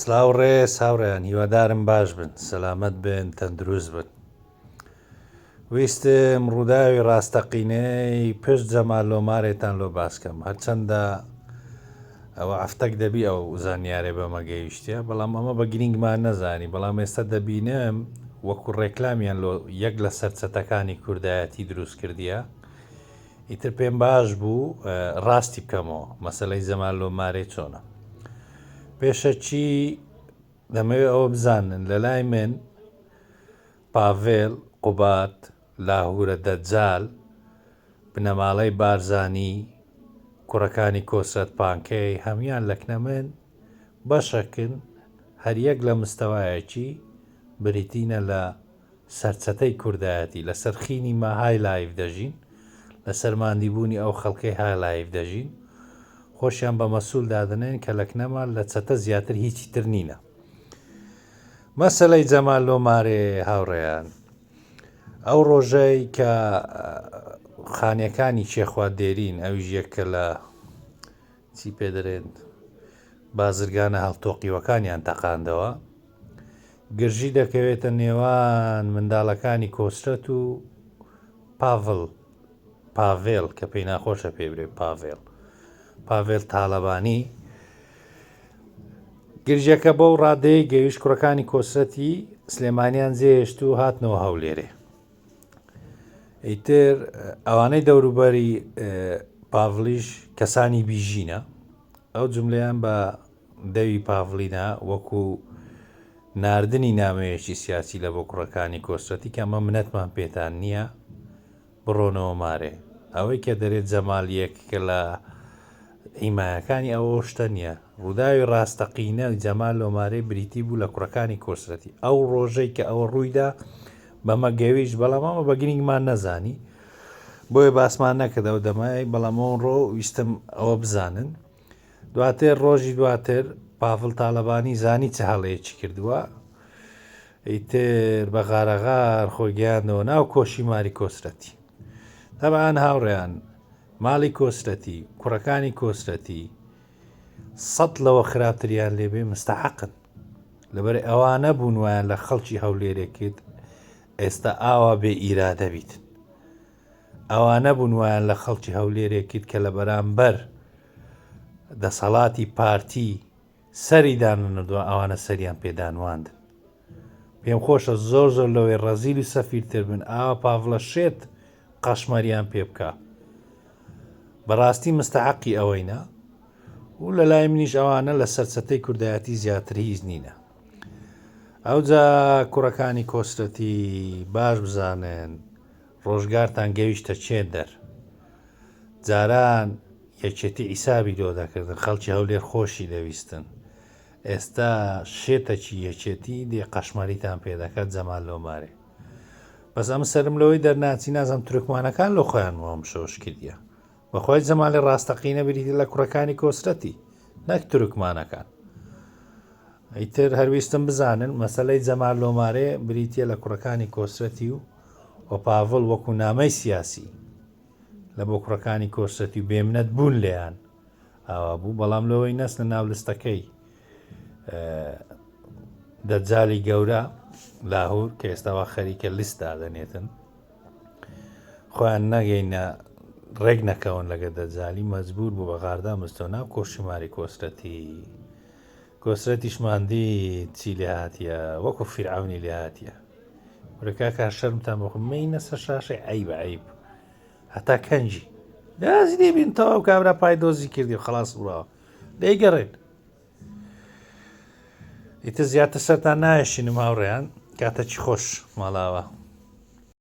سلااوڕێ ساوڕێیان هیوادارم باش بن، سەلامەت بن، تەندروست بن. ویستم ڕووداوی ڕاستەقینەی پشت جەمال لۆمارێتان لۆ باسکەم، هەرچەندە ئەوە ئەفتەک دەبی ئەو زانیارێ بەمە گەیشتە، بەڵام ئەمە بە گرنگمان نەزانی، بەڵام ئێستا دەبینم وەکو ڕێکلامیان لۆ یەک لە سەرچەتەکانی کوردایەتی دروست کردیە. ئیتر پێم باش بوو ڕاستی بکەمەوە مەسەلەی جەمال لۆمارێ چۆنە. پێشەچی دەمەوێت ئەوە بزانن لە لای من پاڤێڵ، قوبات، لاهورە دەجال، بنەماڵەی بارزانی، کوڕەکانی کۆسرەت پانکەی هەمویان لەکنە من بەشەکن هەر یەک لە مستەوایەکی بریتینە لە سەرچەتەی کوردایەتی، لە سەرخینی ماهای لایف دەژین، لە سەرماندیبوونی ئەو خەڵکەی های لایف دەژین، خۆشیان بە مەسوول دادنێن کە لەکنەمان لە چەتە زیاتر هیچی تر نینە. مەسەلەی جەمال لۆمارێ هاوڕێیان، ئەو ڕۆژەی کە خانیەکانی چێخوا دێرین ئەویش یەکە لە چی پێدەرێن بازرگانە هەڵتۆقیوەکانیان تەقاندەوە، گرژی دەکەوێتە نێوان منداڵەکانی کۆسرەت و پاڤێڵ کە پێی ناخۆشە پێ برێ پاڤێڵ تاڵەبانی. گرژەکە بەو ڕادەیە گەیشت کوڕەکانی کۆسرەتی سلێمانیان جێهێشت و هاتنەوە هەولێرێ. ئیتر ئەوانەی دەوروبەری پاڤلیش کەسانی بیژینە، ئەو جملەیان بە دەوی پاڤلینە وەکو ناردنی نامەیەکی سیاسی لە بۆ کوڕەکانی کۆسرەتی کە ئەمە منەتمان پێتان نییە بڕۆنەوە مارێ. ئەوەی کە دەرێت جەمالیەک کە لە هیمایەکانی ئەوە شتە نییە. ڕووداوی ڕاستەقینە جەمال لۆمارێ بریتی بوو لە کوڕەکانی کۆسرەتی. ئەو ڕۆژەی کە ئەوە ڕوویدا بەمە گەویش، بەڵام ئەمە بە گرنگمان نەزانی، بۆیە باسمان نەکردەوە دەمای، بەڵام ئەوڕۆ ویستم ئەوە بزانن. دواتر ڕۆژی دواتر پاڤڵ تاڵەبانی زانی چه هەڵەیەکی کردووە، ئیتر بە غارەغار خۆی گەیاندەوە ناو کۆشیماری کۆسرەتی. تەبعان هاوڕێیان، ماڵی کۆسرەتی، کوڕەکانی کۆسرەتی 100 لەوە خراپتریان لێبێ مستەحەقن، لەبەر ئەوانە بوون وایان لە خەڵکی هەولێرێ کرد ئێستا ئاوا بێ ئیرادە بیت. ئەوانە بوون وایان لە خەڵکی هەولێرێ کرد کە لە بەرامبەر دەسەڵاتی پارتی سەری دانەنەدووە، ئەوانە سەریان پێدانواندن. پێم خۆشە زۆر لەوەی ڕەزیل و سەفیرتر بن، ئاوا پاڤڵە شێت قەشمەریان پێ بکە. بەڕاستی مستەحەقی ئەوەینە و لە لای منیش ئەوانە لە سەرچەتەی کوردایەتی زیاتر هیچ نینە. ئەوجا کوڕەکانی کۆسرەتی باش بزانن ڕۆژگارتان گەویشتە چێندەر. جاران یەکێتی ئیسابی دۆ دەکردن، خەڵکی هەولێر خۆشی دەویستن. ئێستا شێتەکی یەکێتی دێ قەشمەریتان پێدەکات جەمال لۆمارێ. بەس ئەم سرم لەوەی دەرناچی نازم تورکمانەکان لە خۆیان وەم شۆش کردیە. بەخۆی جەمالی ڕاستەقینە بریتی لە کوڕەکانی کۆسرەتی، نەک تورکمانەکان. ئیتر هەرویستم بزانن مەسەلەی جەمال لۆمارێ بریتە لە کوڕەکانی کۆسرەتی و پاڤڵ وەکو نامەی سیاسی لە بۆ کوڕەکانی کۆسرەتی و بێمنەت بوون لێیان ئاوا بوو، بەڵام لەوەی نەست لە ناو لستەکەی دەجالی گەورە لاهور کە ئێستاوا خەریکە لیست دادەنێتن، خۆیان نەگەینە ڕێک نەکەون لەگە دەجالی، مەجبور بوو بە غاردا مستەوە ناو کۆشیماری کۆسرەتیش ماندی چی لێ هاتیە وەکو فیرعەونی لێ هاتیە. وەرەکاکە شەرمتان بخۆ مەینە سەر شاشەی عەیب هەتا کەنجی دازی دێبین تەواو کابرا پای دۆزی کردی و خەلاص بڕاوە دەیگەڕێن. ئیتر زیاتر سەرتان نایەشینم هاوڕێیان، کاتەکی خۆش ماڵاوە.